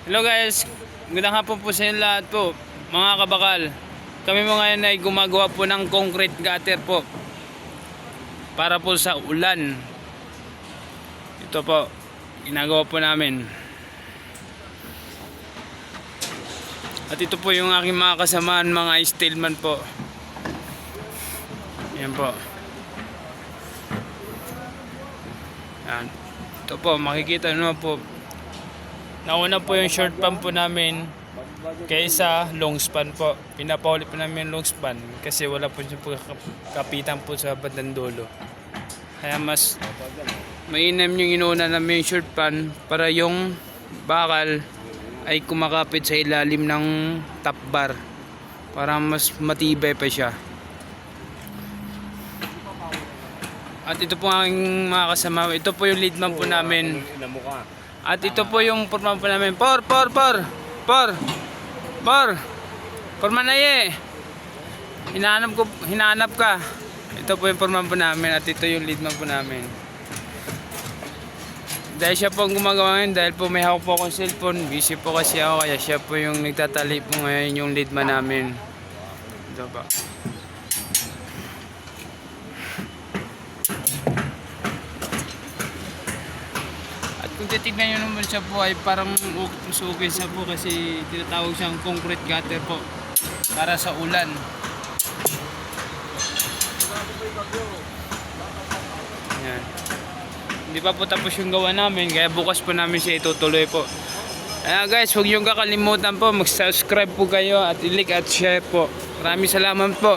Hello guys, magandang hapon po sa inyo lahat po, mga kabakal. Kami mo ngayon ay gumagawa po ng concrete gutter po para po sa ulan. Ito po, ginagawa po namin. At ito po yung aking mga kasamaan, mga steelman po. Yan po. Yan. Ito po, makikita nyo po. Nauna po yung short pan po namin kaysa long span po. Pinapaulit po namin yung long span kasi wala po siya kapitan po sa bandang dulo. Kaya mas mainam yung inuuna namin yung short pan para yung bakal ay kumakapit sa ilalim ng top bar para mas matibay pa siya. At ito po ang mga kasama. Ito po yung lead man po namin. At ito po yung forma po namin. Por Manaye. Hinahanap ka. Ito po yung forma po namin. At ito yung lead man po namin. Dahil siya po ang gumagawa ngayon, dahil po may hawak po akong cellphone, busy po kasi ako, kaya siya po yung nagtatali po ngayon yung lead man namin. Ito ba? At kung titignan nyo naman siya po ay parang okay siya po kasi tinatawag siyang concrete gutter po para sa ulan. Ayan. Hindi pa po tapos yung gawa namin, kaya bukas po namin siya itutuloy po. Kaya guys, huwag niyong kakalimutan po, mag-subscribe po kayo at i-like at share po. Maraming salamat po.